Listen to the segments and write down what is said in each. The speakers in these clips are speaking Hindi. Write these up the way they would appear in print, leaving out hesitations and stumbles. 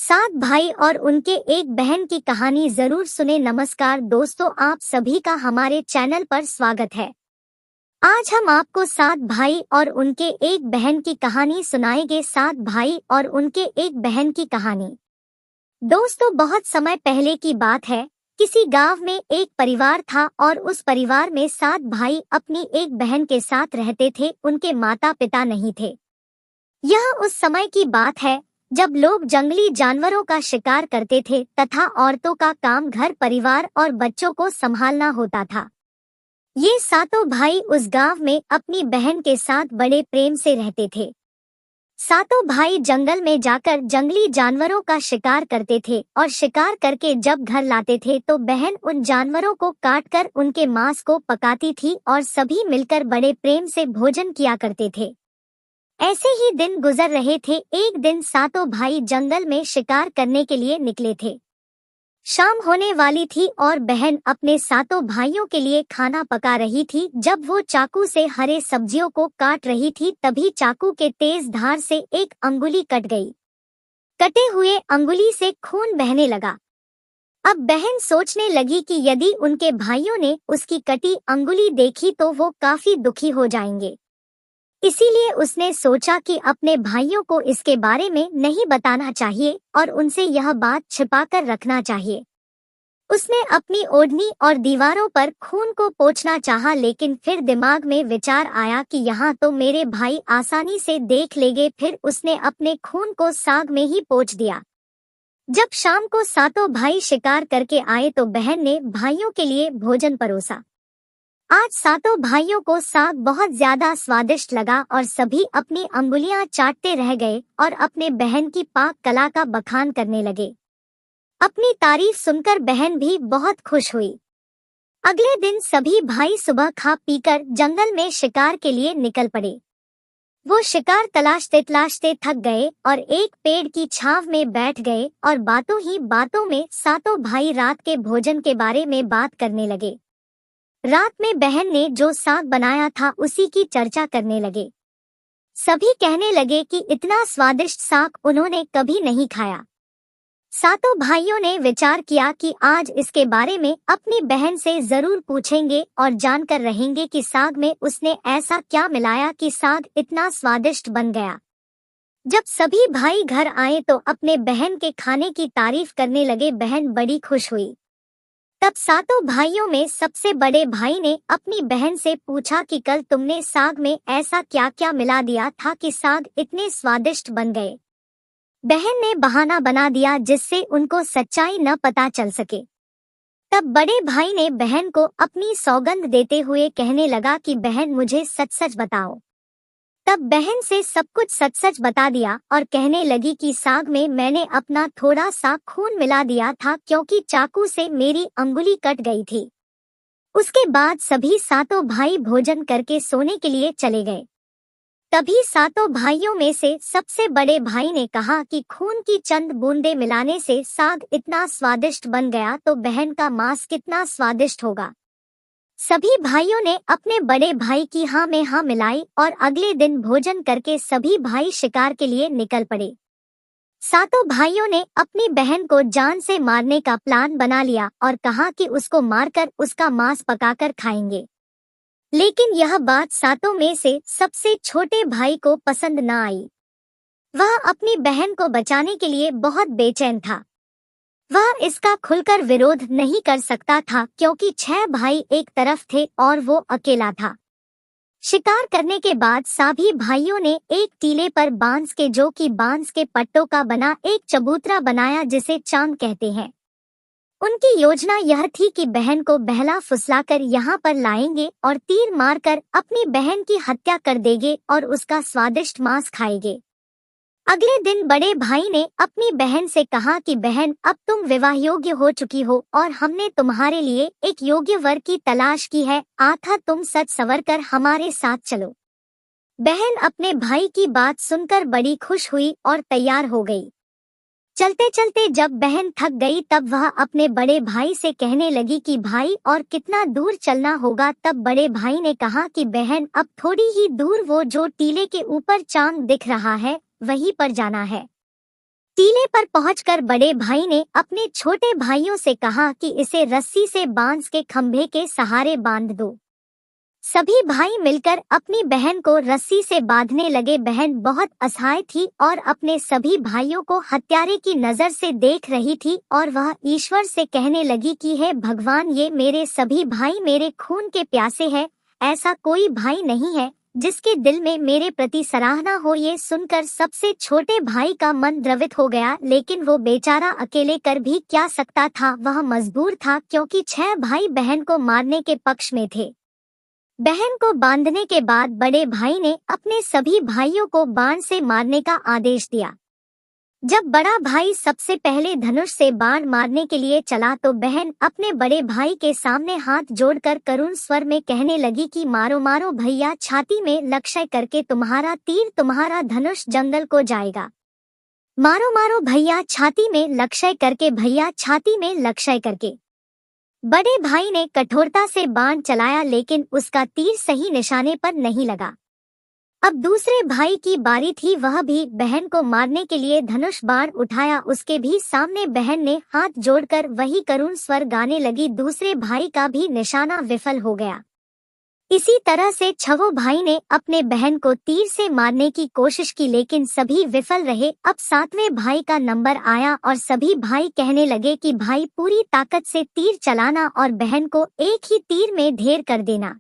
सात भाई और उनके एक बहन की कहानी जरूर सुने। नमस्कार दोस्तों, आप सभी का हमारे चैनल पर स्वागत है। आज हम आपको सात भाई और उनके एक बहन की कहानी सुनाएंगे। सात भाई और उनके एक बहन की कहानी। दोस्तों, बहुत समय पहले की बात है। किसी गांव में एक परिवार था और उस परिवार में सात भाई अपनी एक बहन के साथ रहते थे। उनके माता पिता नहीं थे। यह उस समय की बात है जब लोग जंगली जानवरों का शिकार करते थे तथा औरतों का काम घर परिवार और बच्चों को संभालना होता था। ये सातों भाई उस गांव में अपनी बहन के साथ बड़े प्रेम से रहते थे। सातों भाई जंगल में जाकर जंगली जानवरों का शिकार करते थे और शिकार करके जब घर लाते थे तो बहन उन जानवरों को काटकर उनके मांस को पकाती थी और सभी मिलकर बड़े प्रेम से भोजन किया करते थे। ऐसे ही दिन गुजर रहे थे। एक दिन सातों भाई जंगल में शिकार करने के लिए निकले थे। शाम होने वाली थी और बहन अपने सातों भाइयों के लिए खाना पका रही थी। जब वो चाकू से हरे सब्जियों को काट रही थी तभी चाकू के तेज धार से एक अंगुली कट गई। कटे हुए अंगुली से खून बहने लगा। अब बहन सोचने लगी कि यदि उनके भाइयों ने उसकी कटी अंगुली देखी तो वो काफी दुखी हो जाएंगे। इसीलिए उसने सोचा कि अपने भाइयों को इसके बारे में नहीं बताना चाहिए और उनसे यह बात छिपाकर रखना चाहिए। उसने अपनी ओढ़नी और दीवारों पर खून को पोंछना चाहा, लेकिन फिर दिमाग में विचार आया कि यहाँ तो मेरे भाई आसानी से देख लेंगे। फिर उसने अपने खून को साग में ही पोंछ दिया। जब शाम को सातों भाई शिकार करके आए तो बहन ने भाइयों के लिए भोजन परोसा। आज सातों भाइयों को साग बहुत ज्यादा स्वादिष्ट लगा और सभी अपनी अंगुलियां चाटते रह गए और अपने बहन की पाक कला का बखान करने लगे। अपनी तारीफ सुनकर बहन भी बहुत खुश हुई। अगले दिन सभी भाई सुबह खा पीकर जंगल में शिकार के लिए निकल पड़े। वो शिकार तलाशते तलाशते थक गए और एक पेड़ की छांव में बैठ गए और बातों ही बातों में सातों भाई रात के भोजन के बारे में बात करने लगे। रात में बहन ने जो साग बनाया था उसी की चर्चा करने लगे। सभी कहने लगे कि इतना स्वादिष्ट साग उन्होंने कभी नहीं खाया। सातों भाइयों ने विचार किया कि आज इसके बारे में अपनी बहन से जरूर पूछेंगे और जानकर रहेंगे कि साग में उसने ऐसा क्या मिलाया कि साग इतना स्वादिष्ट बन गया। जब सभी भाई घर आए तो अपने बहन के खाने की तारीफ करने लगे। बहन बड़ी खुश हुई। तब सातों भाइयों में सबसे बड़े भाई ने अपनी बहन से पूछा कि कल तुमने साग में ऐसा क्या क्या मिला दिया था कि साग इतने स्वादिष्ट बन गए। बहन ने बहाना बना दिया जिससे उनको सच्चाई न पता चल सके। तब बड़े भाई ने बहन को अपनी सौगंध देते हुए कहने लगा कि बहन मुझे सच सच बताओ। तब बहन से सब कुछ सच सच बता दिया और कहने लगी कि साग में मैंने अपना थोड़ा सा खून मिला दिया था क्योंकि चाकू से मेरी अंगुली कट गई थी। उसके बाद सभी सातों भाई भोजन करके सोने के लिए चले गए। तभी सातों भाइयों में से सबसे बड़े भाई ने कहा कि खून की चंद बूंदे मिलाने से साग इतना स्वादिष्ट बन गया तो बहन का मांस कितना स्वादिष्ट होगा। सभी भाइयों ने अपने बड़े भाई की हाँ में हाँ मिलाई और अगले दिन भोजन करके सभी भाई शिकार के लिए निकल पड़े। सातों भाइयों ने अपनी बहन को जान से मारने का प्लान बना लिया और कहा कि उसको मारकर उसका मांस पकाकर खाएंगे। लेकिन यह बात सातों में से सबसे छोटे भाई को पसंद न आई। वह अपनी बहन को बचाने के लिए बहुत बेचैन था। वह इसका खुलकर विरोध नहीं कर सकता था क्योंकि 6 भाई एक तरफ थे और वो अकेला था। शिकार करने के बाद सभी भाइयों ने एक टीले पर बांस के पट्टों का बना एक चबूतरा बनाया जिसे चांग कहते हैं। उनकी योजना यह थी कि बहन को बहला फुसलाकर यहाँ पर लाएंगे और तीर मारकर अपनी बहन की हत्या कर देंगे और उसका स्वादिष्ट मांस खाएंगे। अगले दिन बड़े भाई ने अपनी बहन से कहा कि बहन, अब तुम विवाह योग्य हो चुकी हो और हमने तुम्हारे लिए एक योग्य वर की तलाश की है। आथा तुम सच संवर कर हमारे साथ चलो। बहन अपने भाई की बात सुनकर बड़ी खुश हुई और तैयार हो गई। चलते चलते जब बहन थक गई तब वह अपने बड़े भाई से कहने लगी कि भाई और कितना दूर चलना होगा। तब बड़े भाई ने कहा कि बहन, अब थोड़ी ही दूर वो जो टीले के ऊपर चांद दिख रहा है वहीं पर जाना है। टीले पर पहुंचकर बड़े भाई ने अपने छोटे भाइयों से कहा कि इसे रस्सी से बांस के खंभे के सहारे बांध दो। सभी भाई मिलकर अपनी बहन को रस्सी से बांधने लगे। बहन बहुत असहाय थी और अपने सभी भाइयों को हत्यारे की नजर से देख रही थी और वह ईश्वर से कहने लगी कि हे भगवान, ये मेरे सभी भाई मेरे खून के प्यासे हैं। ऐसा कोई भाई नहीं है जिसके दिल में मेरे प्रति सराहना हो। ये सुनकर सबसे छोटे भाई का मन द्रवित हो गया, लेकिन वो बेचारा अकेले कर भी क्या सकता था। वह मजबूर था क्योंकि 6 भाई बहन को मारने के पक्ष में थे। बहन को बांधने के बाद बड़े भाई ने अपने सभी भाइयों को बाण से मारने का आदेश दिया। जब बड़ा भाई सबसे पहले धनुष से बाण मारने के लिए चला तो बहन अपने बड़े भाई के सामने हाथ जोड़कर करुण स्वर में कहने लगी कि मारो मारो भैया, छाती में लक्ष्य करके तुम्हारा तीर तुम्हारा धनुष जंगल को जाएगा। मारो मारो भैया, छाती में लक्ष्य करके भैया, छाती में लक्ष्य करके। बड़े भाई ने कठोरता से बाण चलाया लेकिन उसका तीर सही निशाने पर नहीं लगा। अब दूसरे भाई की बारी थी। वह भी बहन को मारने के लिए धनुष बाण उठाया। उसके भी सामने बहन ने हाथ जोड़कर वही करुण स्वर गाने लगी। दूसरे भाई का भी निशाना विफल हो गया। इसी तरह से 6 भाई ने अपने बहन को तीर से मारने की कोशिश की लेकिन सभी विफल रहे। अब 7वें भाई का नंबर आया और सभी भाई कहने लगे कि भाई पूरी ताकत से तीर चलाना और बहन को एक ही तीर में ढेर कर देना।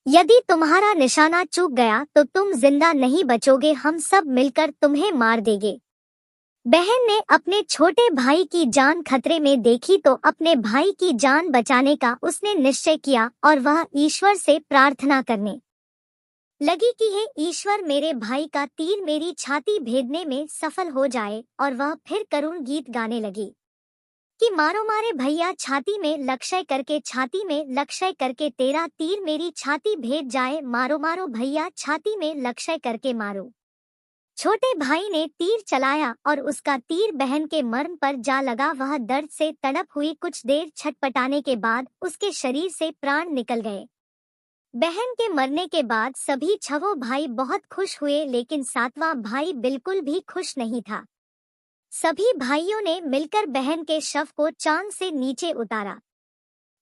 यदि तुम्हारा निशाना चूक गया तो तुम जिंदा नहीं बचोगे, हम सब मिलकर तुम्हें मार देंगे। बहन ने अपने छोटे भाई की जान खतरे में देखी तो अपने भाई की जान बचाने का उसने निश्चय किया और वह ईश्वर से प्रार्थना करने लगी कि हे ईश्वर, मेरे भाई का तीर मेरी छाती भेदने में सफल हो जाए। और वह फिर करुण गीत गाने लगी कि मारो मारे भैया, छाती में लक्ष्य करके, छाती में लक्ष्य करके तेरा तीर मेरी छाती भेद जाए। मारो मारो भैया, छाती में लक्ष्य करके मारो। छोटे भाई ने तीर चलाया और उसका तीर बहन के मर्म पर जा लगा। वह दर्द से तड़प हुई। कुछ देर छटपटाने के बाद उसके शरीर से प्राण निकल गए। बहन के मरने के बाद सभी 6 भाई बहुत खुश हुए लेकिन 7वां भाई बिल्कुल भी खुश नहीं था। सभी भाइयों ने मिलकर बहन के शव को चांद से नीचे उतारा।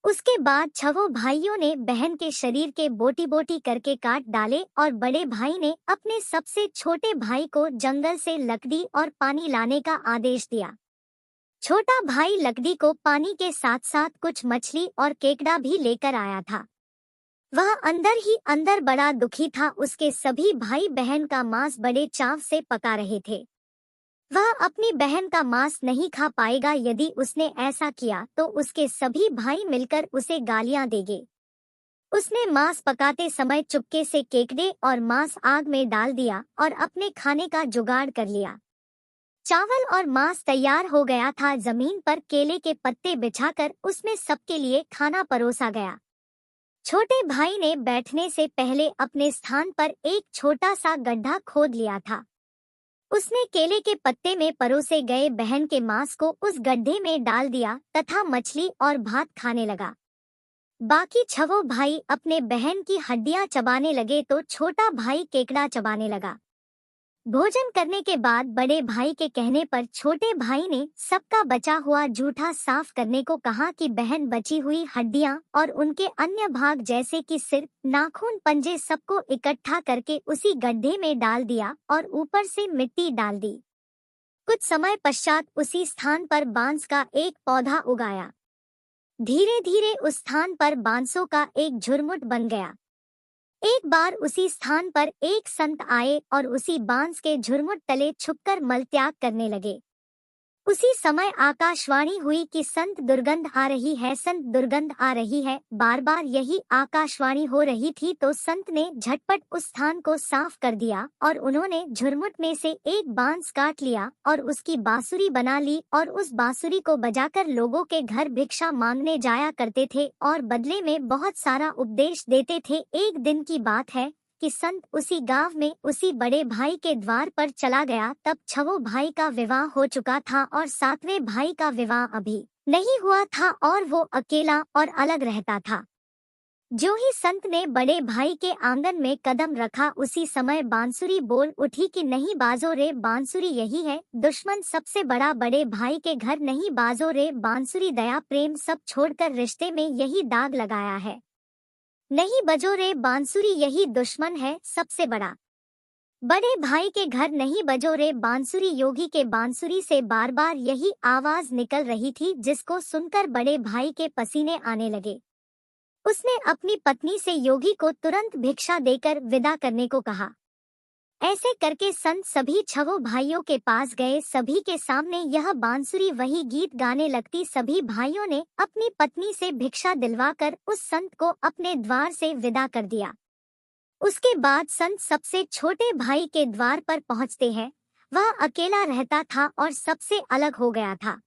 उसके बाद 6 भाइयों ने बहन के शरीर के बोटी बोटी करके काट डाले और बड़े भाई ने अपने सबसे छोटे भाई को जंगल से लकड़ी और पानी लाने का आदेश दिया। छोटा भाई लकड़ी को पानी के साथ साथ कुछ मछली और केकड़ा भी लेकर आया था। वह अंदर ही अंदर बड़ा दुखी था। उसके सभी भाई बहन का मांस बड़े चाव से पका रहे थे। वह अपनी बहन का मांस नहीं खा पाएगा। यदि उसने ऐसा किया तो उसके सभी भाई मिलकर उसे गालियां देंगे। उसने मांस पकाते समय चुपके से केकड़े और मांस आग में डाल दिया और अपने खाने का जुगाड़ कर लिया। चावल और मांस तैयार हो गया था। जमीन पर केले के पत्ते बिछाकर उसमें सबके लिए खाना परोसा गया। छोटे भाई ने बैठने से पहले अपने स्थान पर एक छोटा सा गड्ढा खोद लिया था। उसने केले के पत्ते में परोसे गए बहन के मांस को उस गड्ढे में डाल दिया तथा मछली और भात खाने लगा। बाकी 6 भाई अपने बहन की हड्डियां चबाने लगे तो छोटा भाई केकड़ा चबाने लगा। भोजन करने के बाद बड़े भाई के कहने पर छोटे भाई ने सबका बचा हुआ जूठा साफ करने को कहा कि बहन बची हुई हड्डियां और उनके अन्य भाग जैसे कि सिर, नाखून, पंजे सबको इकट्ठा करके उसी गड्ढे में डाल दिया और ऊपर से मिट्टी डाल दी। कुछ समय पश्चात उसी स्थान पर बांस का एक पौधा उगाया। धीरे धीरे उस स्थान पर बांसों का एक झुरमुट बन गया। एक बार उसी स्थान पर एक संत आए और उसी बांस के झुरमुट तले छुपकर मलत्याग करने लगे। उसी समय आकाशवाणी हुई कि संत दुर्गंध आ रही है, संत दुर्गंध आ रही है। बार बार यही आकाशवाणी हो रही थी तो संत ने झटपट उस स्थान को साफ कर दिया और उन्होंने झुरमुट में से एक बांस काट लिया और उसकी बांसुरी बना ली और उस बांसुरी को बजाकर लोगों के घर भिक्षा मांगने जाया करते थे और बदले में बहुत सारा उपदेश देते थे। एक दिन की बात है कि संत उसी गांव में उसी बड़े भाई के द्वार पर चला गया। तब 6 भाई का विवाह हो चुका था और 7वें भाई का विवाह अभी नहीं हुआ था और वो अकेला और अलग रहता था। जो ही संत ने बड़े भाई के आंगन में कदम रखा उसी समय बांसुरी बोल उठी कि नहीं बाजो रे बांसुरी, यही है दुश्मन सबसे बड़ा, बड़े भाई के घर नहीं बाजो रे बांसुरी, दया प्रेम सब छोड़कर रिश्ते में यही दाग लगाया है। नहीं बजो रे बांसुरी, यही दुश्मन है सबसे बड़ा, बड़े भाई के घर नहीं बजो रे बांसुरी। योगी के बांसुरी से बार बार यही आवाज निकल रही थी, जिसको सुनकर बड़े भाई के पसीने आने लगे। उसने अपनी पत्नी से योगी को तुरंत भिक्षा देकर विदा करने को कहा। ऐसे करके संत सभी छहों भाइयों के पास गए। सभी के सामने यह बांसुरी वही गीत गाने लगती। सभी भाइयों ने अपनी पत्नी से भिक्षा दिलवाकर उस संत को अपने द्वार से विदा कर दिया। उसके बाद संत सबसे छोटे भाई के द्वार पर पहुंचते हैं। वह अकेला रहता था और सबसे अलग हो गया था।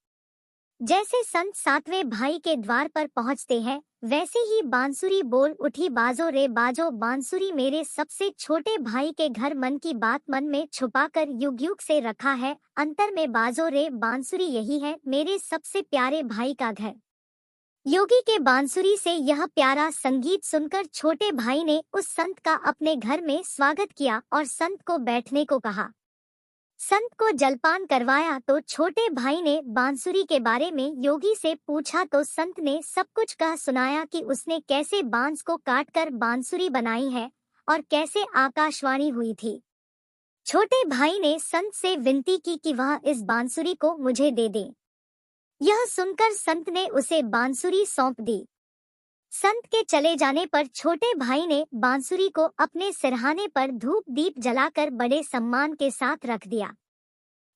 जैसे संत सातवें भाई के द्वार पर पहुंचते हैं, वैसे ही बांसुरी बोल उठी, बाजो रे बाजो बांसुरी, मेरे सबसे छोटे भाई के घर मन की बात मन में छुपाकर युग युग से रखा है, अंतर में बाजो रे बांसुरी, यही है मेरे सबसे प्यारे भाई का घर। योगी के बांसुरी से यह प्यारा संगीत सुनकर छोटे भाई ने उस संत का अपने घर में स्वागत किया और संत को बैठने को कहा। संत को जलपान करवाया तो छोटे भाई ने बांसुरी के बारे में योगी से पूछा तो संत ने सब कुछ कह सुनाया कि उसने कैसे बांस को काटकर बांसुरी बनाई है और कैसे आकाशवाणी हुई थी। छोटे भाई ने संत से विनती की कि वह इस बांसुरी को मुझे दे दे। यह सुनकर संत ने उसे बांसुरी सौंप दी। संत के चले जाने पर छोटे भाई ने बांसुरी को अपने सिरहाने पर धूप दीप जलाकर बड़े सम्मान के साथ रख दिया।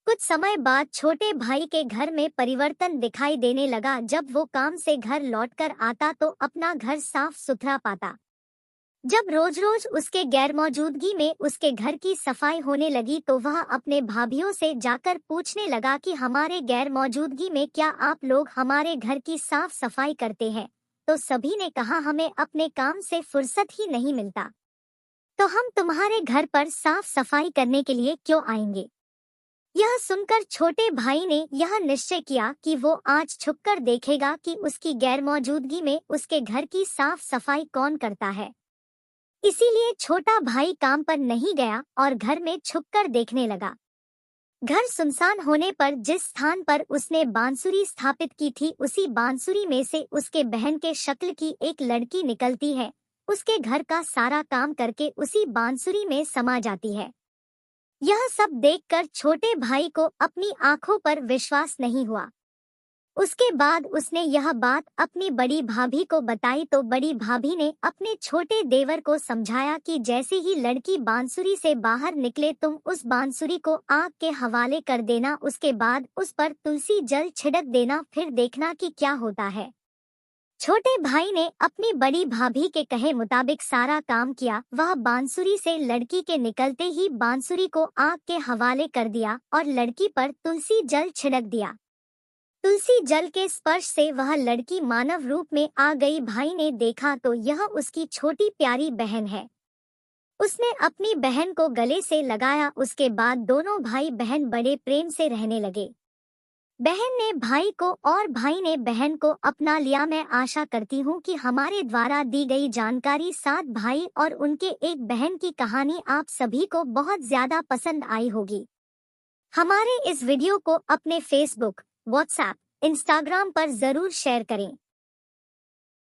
कुछ समय बाद छोटे भाई के घर में परिवर्तन दिखाई देने लगा। जब वो काम से घर लौटकर आता तो अपना घर साफ सुथरा पाता। जब रोज रोज उसके गैरमौजूदगी में उसके घर की सफाई होने लगी तो वह अपने भाभीियों से जाकर पूछने लगा कि हमारे गैरमौजूदगी में क्या आप लोग हमारे घर की साफ सफाई करते हैं? तो सभी ने कहा हमें अपने काम से फुर्सत ही नहीं मिलता, तो हम तुम्हारे घर पर साफ सफाई करने के लिए क्यों आएंगे? यह सुनकर छोटे भाई ने यह निश्चय किया कि वो आज छुपकर देखेगा कि उसकी गैरमौजूदगी में उसके घर की साफ सफाई कौन करता है। इसीलिए छोटा भाई काम पर नहीं गया और घर में छुपकर देखने लगा। घर सुनसान होने पर जिस स्थान पर उसने बांसुरी स्थापित की थी उसी बांसुरी में से उसके बहन के शक्ल की एक लड़की निकलती है। उसके घर का सारा काम करके उसी बांसुरी में समा जाती है। यह सब देखकर छोटे भाई को अपनी आंखों पर विश्वास नहीं हुआ। उसके बाद उसने यह बात अपनी बड़ी भाभी को बताई तो बड़ी भाभी ने अपने छोटे देवर को समझाया कि जैसे ही लड़की बांसुरी से बाहर निकले तुम उस बांसुरी को आग के हवाले कर देना, उसके बाद उस पर तुलसी जल छिड़क देना, फिर देखना कि क्या होता है। छोटे भाई ने अपनी बड़ी भाभी के कहे मुताबिक सारा काम किया। वह बांसुरी से लड़की के निकलते ही बांसुरी को आग के हवाले कर दिया और लड़की पर तुलसी जल छिड़क दिया। तुलसी जल के स्पर्श से वह लड़की मानव रूप में आ गई। भाई ने देखा तो यह उसकी छोटी प्यारी बहन है। उसने अपनी बहन को गले से लगाया। उसके बाद दोनों भाई बहन बड़े प्रेम से रहने लगे। बहन ने भाई को और भाई ने बहन को अपना लिया। मैं आशा करती हूँ कि हमारे द्वारा दी गई जानकारी 7 भाई और उनके एक बहन की कहानी आप सभी को बहुत ज्यादा पसंद आई होगी। हमारे इस वीडियो को अपने फेसबुक, व्हाट्सएप, इंस्टाग्राम पर जरूर शेयर करें।